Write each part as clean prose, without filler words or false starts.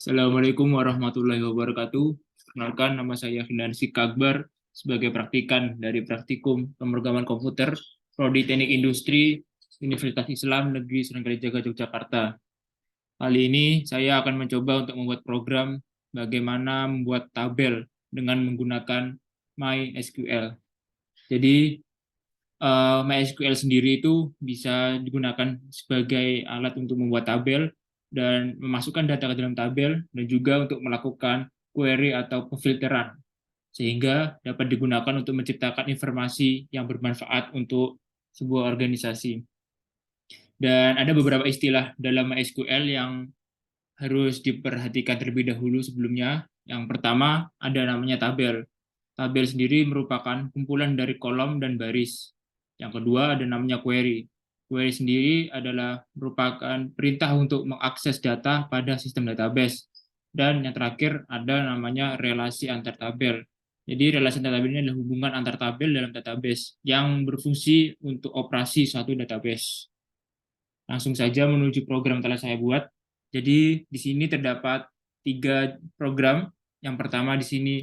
Assalamualaikum warahmatullahi wabarakatuh. Perkenalkan, nama saya Finansi Akbar sebagai praktikan dari Praktikum Pemrograman Komputer Prodi Teknik Industri Universitas Islam Negeri Sunan Kalijaga Yogyakarta. Kali ini saya akan mencoba untuk membuat program bagaimana membuat tabel dengan menggunakan MySQL. Jadi MySQL sendiri itu bisa digunakan sebagai alat untuk membuat tabel dan memasukkan data ke dalam tabel dan juga untuk melakukan query atau pemfilteran sehingga dapat digunakan untuk menciptakan informasi yang bermanfaat untuk sebuah organisasi. Dan ada beberapa istilah dalam MySQL yang harus diperhatikan terlebih dahulu sebelumnya. Yang pertama ada namanya tabel. Tabel sendiri merupakan kumpulan dari kolom dan baris. Yang kedua ada namanya query. Query sendiri adalah merupakan perintah untuk mengakses data pada sistem database. Dan yang terakhir ada namanya relasi antar tabel. Jadi relasi antar tabel ini adalah hubungan antar tabel dalam database yang berfungsi untuk operasi suatu database. Langsung saja menuju program telah saya buat. Jadi di sini terdapat 3 program. Yang pertama di sini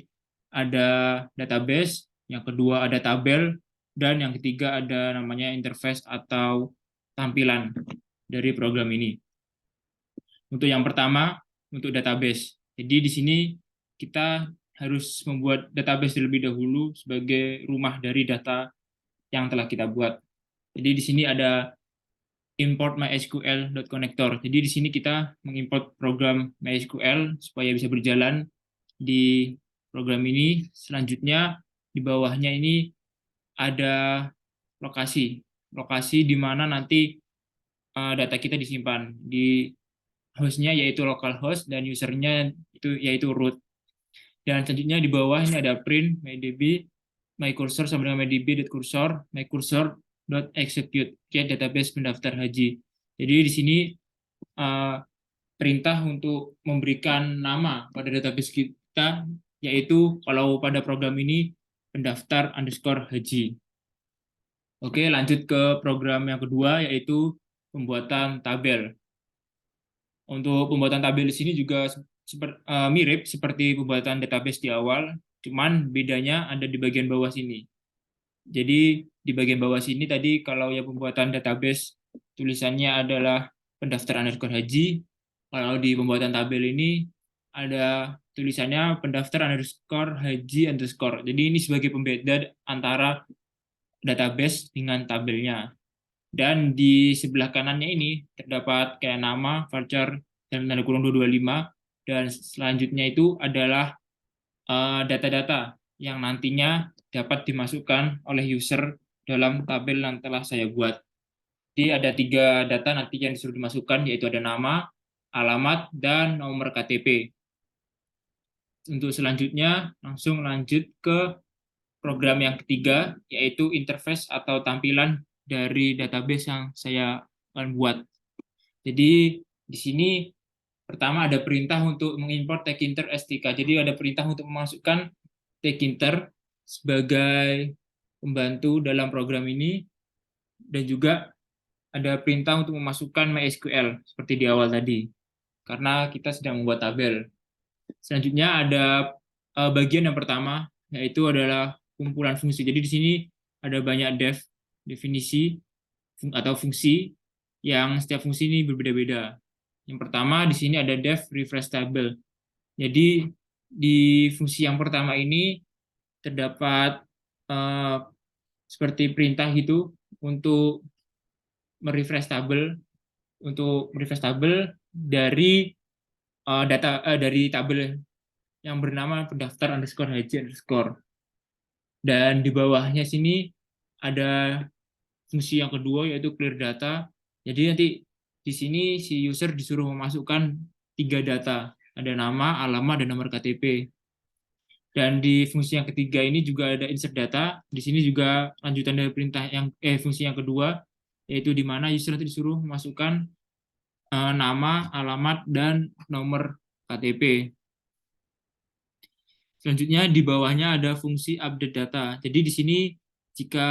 ada database, yang kedua ada tabel, dan yang ketiga ada namanya interface atau tampilan dari program ini. Untuk yang pertama, untuk database. Jadi di sini kita harus membuat database terlebih dahulu sebagai rumah dari data yang telah kita buat. Jadi di sini ada import mysql.connector. Jadi di sini kita mengimport program MySQL supaya bisa berjalan di program ini. Selanjutnya di bawahnya ini ada lokasi. Lokasi di mana nanti data kita disimpan. Di hostnya yaitu localhost dan usernya itu yaitu root. Dan selanjutnya di bawah ini ada print mydb, mycursor sama dengan mydb.cursor, mycursor.execute, get database pendaftar haji. Jadi di sini perintah untuk memberikan nama pada database kita, yaitu kalau pada program ini pendaftar underscore haji. Oke, lanjut ke program yang kedua, yaitu pembuatan tabel. Untuk pembuatan tabel di sini juga mirip seperti pembuatan database di awal, cuman bedanya ada di bagian bawah sini. Jadi di bagian bawah sini tadi kalau ya pembuatan database tulisannya adalah pendaftar underscore haji, kalau di pembuatan tabel ini ada tulisannya pendaftar underscore haji underscore. Jadi ini sebagai pembeda antara database dengan tabelnya. Dan di sebelah kanannya ini terdapat kayak nama, varchar, dalam tanda kurung 225, dan selanjutnya itu adalah data-data yang nantinya dapat dimasukkan oleh user dalam tabel yang telah saya buat. Jadi ada 3 data nanti yang disuruh dimasukkan, yaitu ada nama, alamat, dan nomor KTP. Untuk selanjutnya, langsung lanjut ke program yang ketiga, yaitu interface atau tampilan dari database yang saya akan buat. Jadi di sini pertama ada perintah untuk mengimport tkinter stk. Jadi ada perintah untuk memasukkan tkinter sebagai pembantu dalam program ini, dan juga ada perintah untuk memasukkan MySQL seperti di awal tadi, karena kita sedang membuat tabel. Selanjutnya ada bagian yang pertama, yaitu adalah kumpulan fungsi. Jadi di sini ada banyak definisi atau fungsi yang setiap fungsi ini berbeda-beda. Yang pertama di sini ada def refresh table. Jadi di fungsi yang pertama ini terdapat seperti perintah gitu untuk merefresh tabel, dari dari tabel yang bernama pendaftar underscore haji underscore. Dan di bawahnya sini ada fungsi yang kedua, yaitu clear data. Jadi nanti di sini si user disuruh memasukkan 3 data, ada nama, alamat, dan nomor KTP. Dan di fungsi yang ketiga ini juga ada insert data. Di sini juga lanjutan dari perintah fungsi yang kedua, yaitu di mana user nanti disuruh memasukkan nama, alamat, dan nomor KTP. Selanjutnya di bawahnya ada fungsi update data. Jadi di sini jika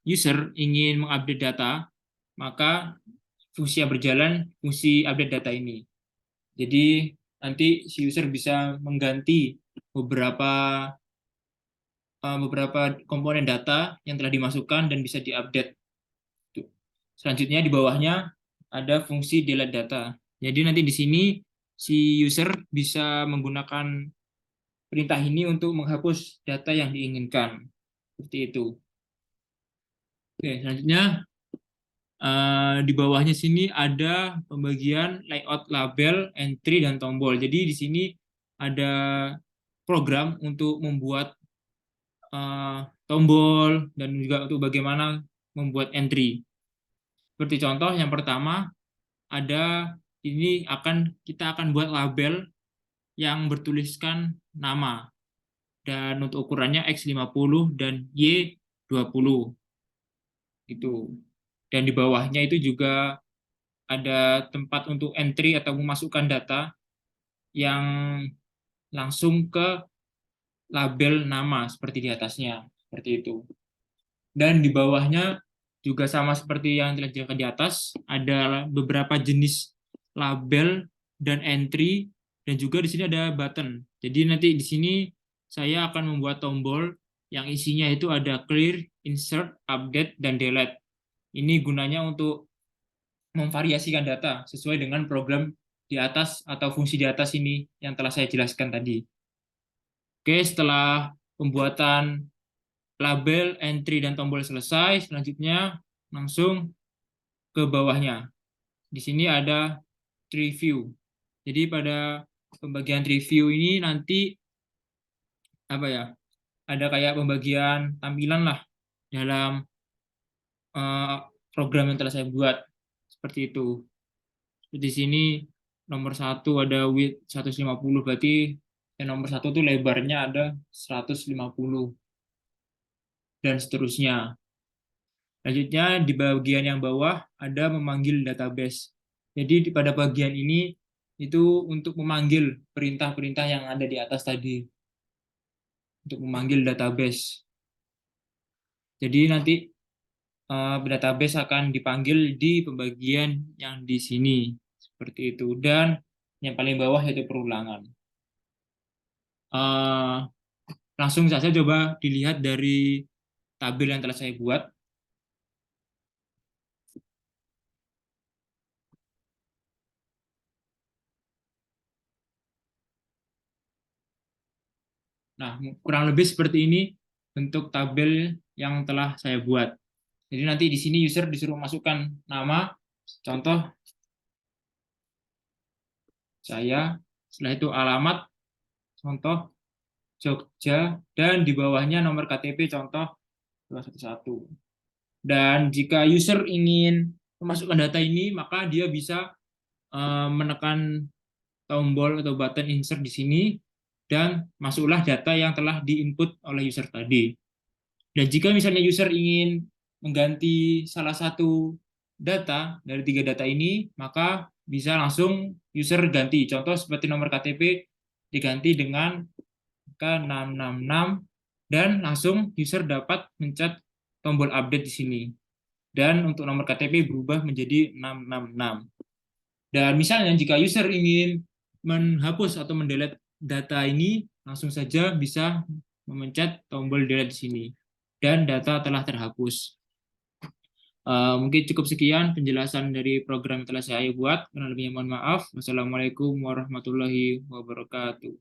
user ingin mengupdate data, maka fungsi yang berjalan fungsi update data ini. Jadi nanti si user bisa mengganti beberapa beberapa komponen data yang telah dimasukkan dan bisa diupdate. Tuh. Selanjutnya di bawahnya ada fungsi delete data. Jadi nanti di sini si user bisa menggunakan perintah ini untuk menghapus data yang diinginkan. Seperti itu. Oke, selanjutnya di bawahnya sini ada pembagian layout label, entry, dan tombol. Jadi di sini ada program untuk membuat tombol dan juga untuk bagaimana membuat entry. Seperti contoh yang pertama ada ini kita akan buat label yang bertuliskan nama dan untuk ukurannya X50 dan Y20 gitu. Dan di bawahnya itu juga ada tempat untuk entry atau memasukkan data yang langsung ke label nama seperti di atasnya, seperti itu. Dan di bawahnya juga sama seperti yang telah dijelaskan di atas, ada beberapa jenis label dan entry, dan juga di sini ada button. Jadi nanti di sini saya akan membuat tombol yang isinya itu ada clear, insert, update, dan delete. Ini gunanya untuk memvariasikan data sesuai dengan program di atas atau fungsi di atas ini yang telah saya jelaskan tadi. Oke, setelah pembuatan label, entry, dan tombol selesai, selanjutnya langsung ke bawahnya. Di sini ada tree view. Jadi pada pembagian tree view ini nanti apa ya? Ada kayak pembagian tampilan lah dalam eh, program yang telah saya buat. Seperti itu. Di sini nomor satu ada width 150, berarti yang nomor satu itu lebarnya ada 150 dan seterusnya. Selanjutnya di bagian yang bawah ada memanggil database. Jadi pada bagian ini itu untuk memanggil perintah-perintah yang ada di atas tadi untuk memanggil database. Jadi nanti database akan dipanggil di pembagian yang di sini seperti itu, dan yang paling bawah yaitu perulangan. Eh, Langsung saja coba dilihat dari tabel yang telah saya buat. Nah, kurang lebih seperti ini bentuk tabel yang telah saya buat. Jadi nanti di sini user disuruh masukkan nama, contoh saya, setelah itu alamat, contoh Jogja, dan di bawahnya nomor KTP contoh 211. Dan jika user ingin memasukkan data ini, maka dia bisa menekan tombol atau button insert di sini, dan masuklah data yang telah diinput oleh user tadi. Dan jika misalnya user ingin mengganti salah satu data dari tiga data ini, maka bisa langsung user ganti. Contoh seperti nomor KTP diganti dengan K666, dan langsung user dapat mencet tombol update di sini. Dan untuk nomor KTP berubah menjadi 666. Dan misalnya jika user ingin menghapus atau mendelete data ini, langsung saja bisa memencet tombol delete di sini. Dan data telah terhapus. Mungkin cukup sekian penjelasan dari program yang telah saya buat. Kurang lebihnya mohon maaf. Wassalamualaikum warahmatullahi wabarakatuh.